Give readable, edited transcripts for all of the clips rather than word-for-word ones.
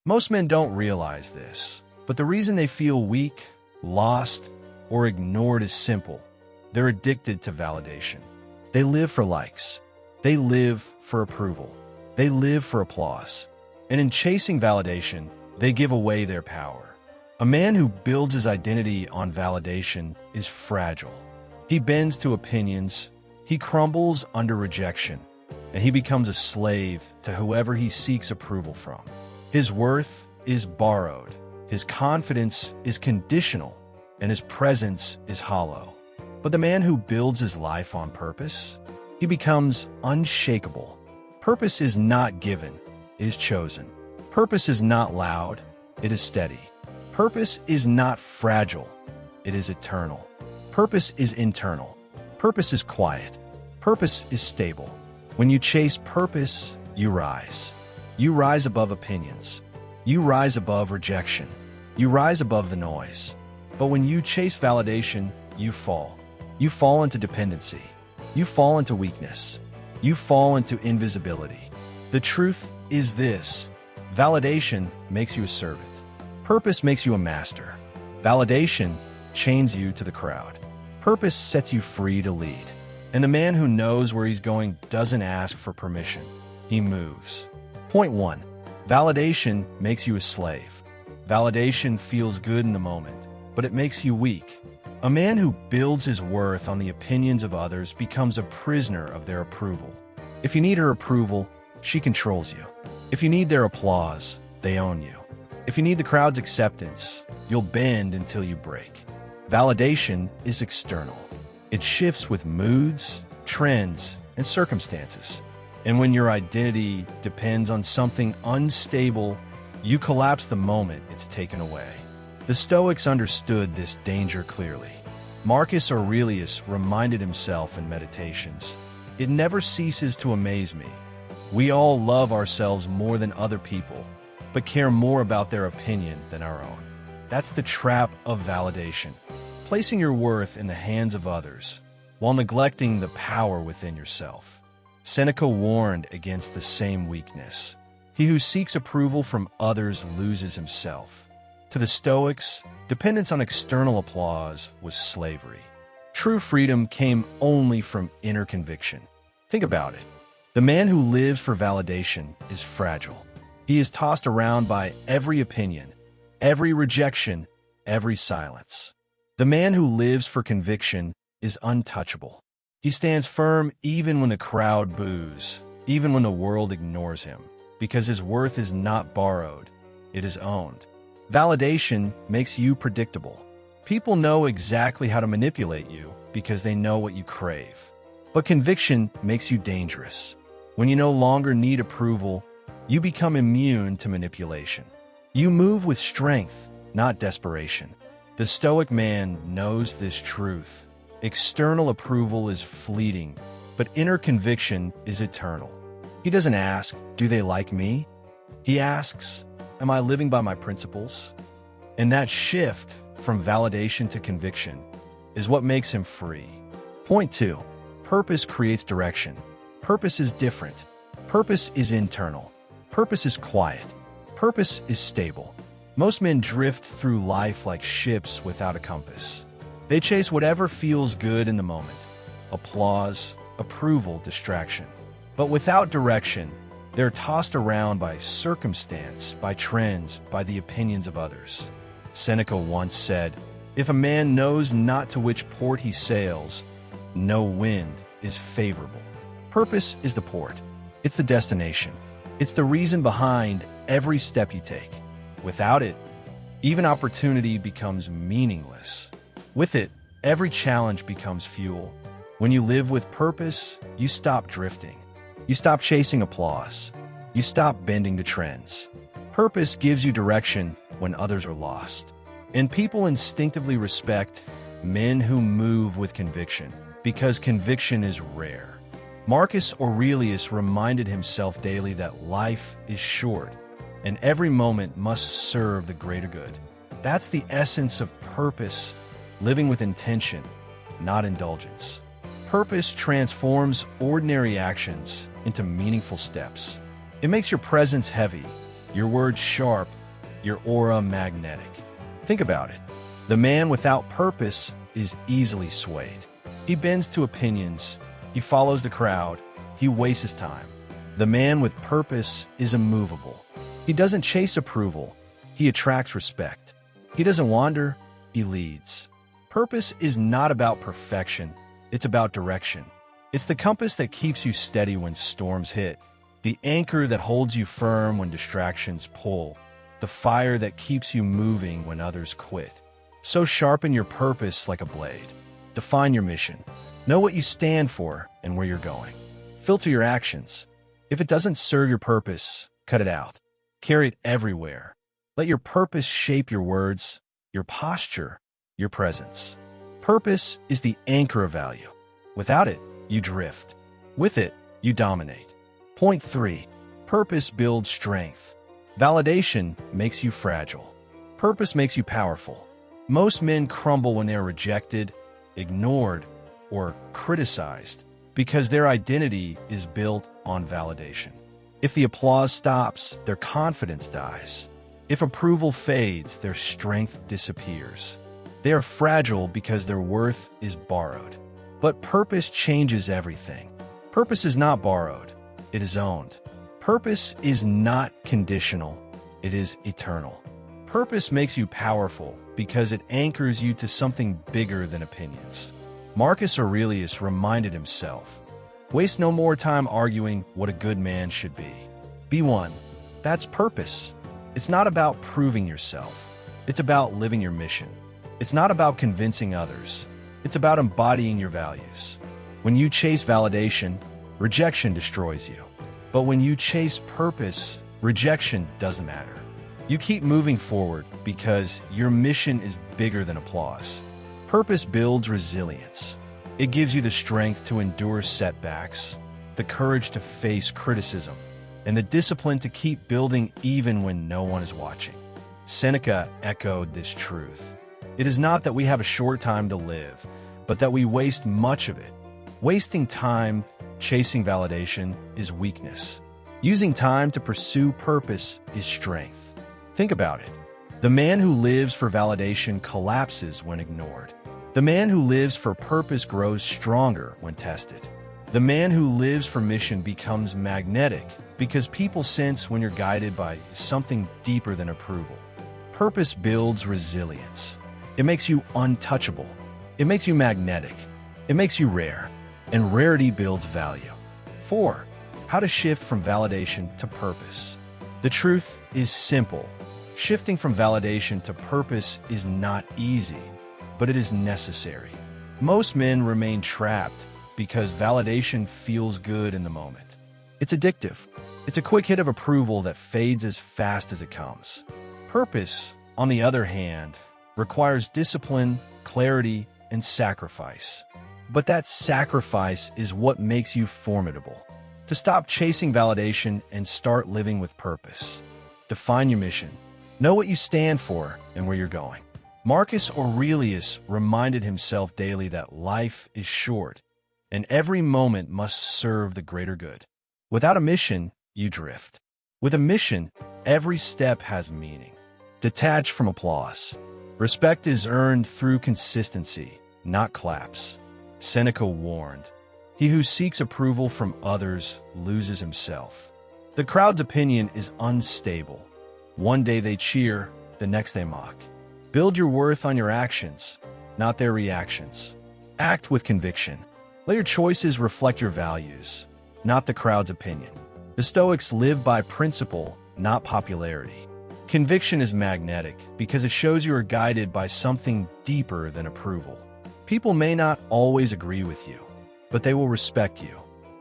Most men don't realize this, but the reason they feel weak, lost, or ignored is simple. They're addicted to validation. They live for likes. They live for approval. They live for applause. And in chasing validation, they give away their power. A man who builds his identity on validation is fragile. He bends to opinions, he crumbles under rejection, and he becomes a slave to whoever he seeks approval from. His worth is borrowed, his confidence is conditional, and his presence is hollow. But the man who builds his life on purpose, he becomes unshakable. Purpose is not given, it is chosen. Purpose is not loud, it is steady. Purpose is not fragile, it is eternal. Purpose is internal. Purpose is quiet. Purpose is stable. When you chase purpose, you rise. You rise above opinions. You rise above rejection. You rise above the noise. But when you chase validation, you fall. You fall into dependency. You fall into weakness. You fall into invisibility. The truth is this: validation makes you a servant. Purpose makes you a master. Validation chains you to the crowd. Purpose sets you free to lead. And the man who knows where he's going doesn't ask for permission. He moves. Point 1. Validation makes you a slave. Validation feels good in the moment, but it makes you weak. A man who builds his worth on the opinions of others becomes a prisoner of their approval. If you need her approval, she controls you. If you need their applause, they own you. If you need the crowd's acceptance, you'll bend until you break. Validation is external. It shifts with moods, trends, and circumstances. And when your identity depends on something unstable, you collapse the moment it's taken away. The Stoics understood this danger clearly. Marcus Aurelius reminded himself in Meditations, "It never ceases to amaze me. We all love ourselves more than other people, but care more about their opinion than our own." That's the trap of validation. Placing your worth in the hands of others while neglecting the power within yourself. Seneca warned against the same weakness. He who seeks approval from others loses himself. To the Stoics, dependence on external applause was slavery. True freedom came only from inner conviction. Think about it. The man who lives for validation is fragile. He is tossed around by every opinion, every rejection, every silence. The man who lives for conviction is untouchable. He stands firm even when the crowd boos, even when the world ignores him, because his worth is not borrowed, it is owned. Validation makes you predictable. People know exactly how to manipulate you because they know what you crave. But conviction makes you dangerous. When you no longer need approval, you become immune to manipulation. You move with strength, not desperation. The Stoic man knows this truth. External approval is fleeting, but inner conviction is eternal. He doesn't ask, "Do they like me?" He asks, "Am I living by my principles?" And that shift from validation to conviction is what makes him free. Point 2. Purpose creates direction. Purpose is different. Purpose is internal. Purpose is quiet. Purpose is stable. Most men drift through life like ships without a compass. They chase whatever feels good in the moment: applause, approval, distraction. But without direction, they're tossed around by circumstance, by trends, by the opinions of others. Seneca once said, "If a man knows not to which port he sails, no wind is favorable." Purpose is the port. It's the destination. It's the reason behind every step you take. Without it, even opportunity becomes meaningless. With it, every challenge becomes fuel. When you live with purpose, you stop drifting. You stop chasing applause. You stop bending to trends. Purpose gives you direction when others are lost. And people instinctively respect men who move with conviction, because conviction is rare. Marcus Aurelius reminded himself daily that life is short, and every moment must serve the greater good. That's the essence of purpose, living with intention, not indulgence. Purpose transforms ordinary actions into meaningful steps. It makes your presence heavy, your words sharp, your aura magnetic. Think about it. The man without purpose is easily swayed. He bends to opinions, he follows the crowd, he wastes his time. The man with purpose is immovable. He doesn't chase approval, he attracts respect. He doesn't wander, he leads. Purpose is not about perfection, it's about direction. It's the compass that keeps you steady when storms hit, the anchor that holds you firm when distractions pull, the fire that keeps you moving when others quit. So sharpen your purpose like a blade. Define your mission. Know what you stand for and where you're going. Filter your actions. If it doesn't serve your purpose, cut it out. Carry it everywhere. Let your purpose shape your words, your posture, your presence. Purpose is the anchor of value. Without it, you drift. With it, you dominate. Point 3. Purpose builds strength. Validation makes you fragile. Purpose makes you powerful. Most men crumble when they are rejected, ignored, or criticized because their identity is built on validation. If the applause stops, their confidence dies. If approval fades, their strength disappears. They are fragile because their worth is borrowed. But purpose changes everything. Purpose is not borrowed, it is owned. Purpose is not conditional, it is eternal. Purpose makes you powerful because it anchors you to something bigger than opinions. Marcus Aurelius reminded himself, "Waste no more time arguing what a good man should be. Be one." That's purpose. It's not about proving yourself. It's about living your mission. It's not about convincing others. It's about embodying your values. When you chase validation, rejection destroys you. But when you chase purpose, rejection doesn't matter. You keep moving forward because your mission is bigger than applause. Purpose builds resilience. It gives you the strength to endure setbacks, the courage to face criticism, and the discipline to keep building even when no one is watching. Seneca echoed this truth. It is not that we have a short time to live, but that we waste much of it. Wasting time chasing validation is weakness. Using time to pursue purpose is strength. Think about it. The man who lives for validation collapses when ignored. The man who lives for purpose grows stronger when tested. The man who lives for mission becomes magnetic because people sense when you're guided by something deeper than approval. Purpose builds resilience. It makes you untouchable. It makes you magnetic. It makes you rare. And rarity builds value. 4. How to shift from validation to purpose. The truth is simple. Shifting from validation to purpose is not easy, but it is necessary. Most men remain trapped because validation feels good in the moment. It's addictive. It's a quick hit of approval that fades as fast as it comes. Purpose, on the other hand, requires discipline, clarity, and sacrifice. But that sacrifice is what makes you formidable. To stop chasing validation and start living with purpose. Define your mission. Know what you stand for and where you're going. Marcus Aurelius reminded himself daily that life is short, and every moment must serve the greater good. Without a mission, you drift. With a mission, every step has meaning. Detach from applause. Respect is earned through consistency, not claps. Seneca warned, "He who seeks approval from others loses himself." The crowd's opinion is unstable. One day they cheer, the next they mock. Build your worth on your actions, not their reactions. Act with conviction. Let your choices reflect your values, not the crowd's opinion. The Stoics live by principle, not popularity. Conviction is magnetic because it shows you are guided by something deeper than approval. People may not always agree with you, but they will respect you.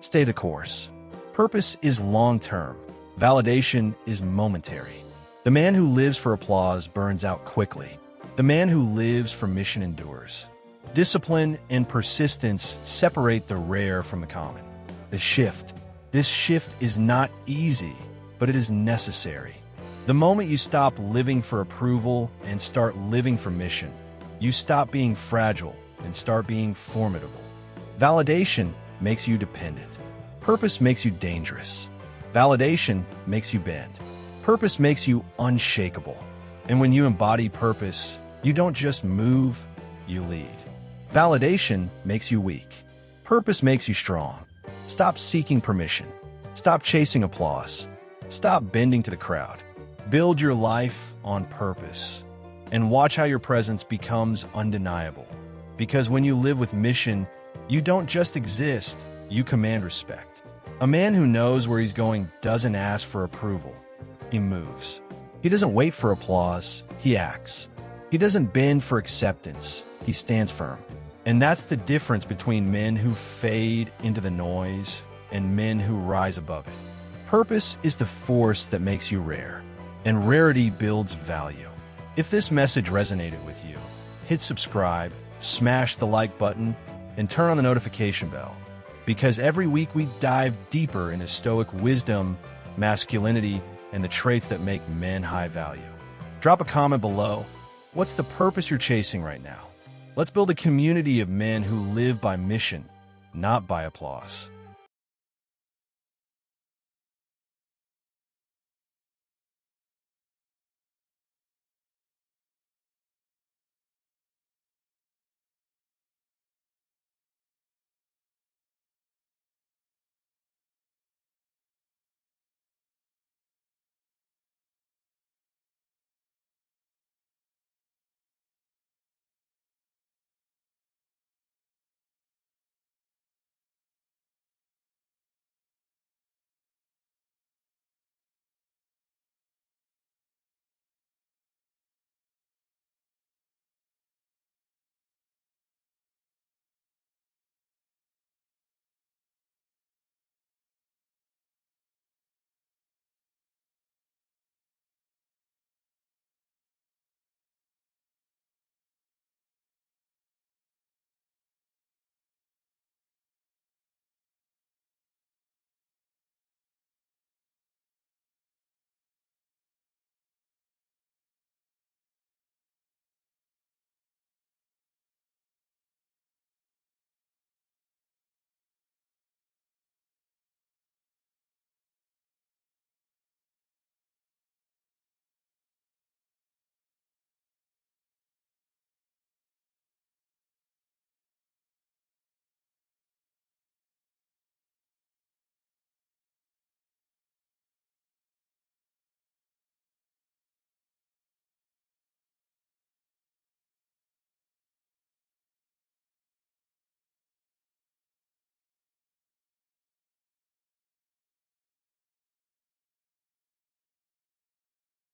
Stay the course. Purpose is long-term. Validation is momentary. The man who lives for applause burns out quickly. The man who lives for mission endures. Discipline and persistence separate the rare from the common. This shift is not easy, but it is necessary. The moment you stop living for approval and start living for mission, you stop being fragile and start being formidable. Validation makes you dependent. Purpose makes you dangerous. Validation makes you bend. Purpose makes you unshakable. And when you embody purpose, you don't just move, you lead. Validation makes you weak. Purpose makes you strong. Stop seeking permission. Stop chasing applause. Stop bending to the crowd. Build your life on purpose. And watch how your presence becomes undeniable. Because when you live with mission, you don't just exist, you command respect. A man who knows where he's going doesn't ask for approval. He moves. He doesn't wait for applause, he acts. He doesn't bend for acceptance, he stands firm. And that's the difference between men who fade into the noise and men who rise above it. Purpose is the force that makes you rare, and rarity builds value. If this message resonated with you, hit subscribe, smash the like button, and turn on the notification bell. Because every week we dive deeper into Stoic wisdom, masculinity, and the traits that make men high value. Drop a comment below. What's the purpose you're chasing right now? Let's build a community of men who live by mission, not by applause.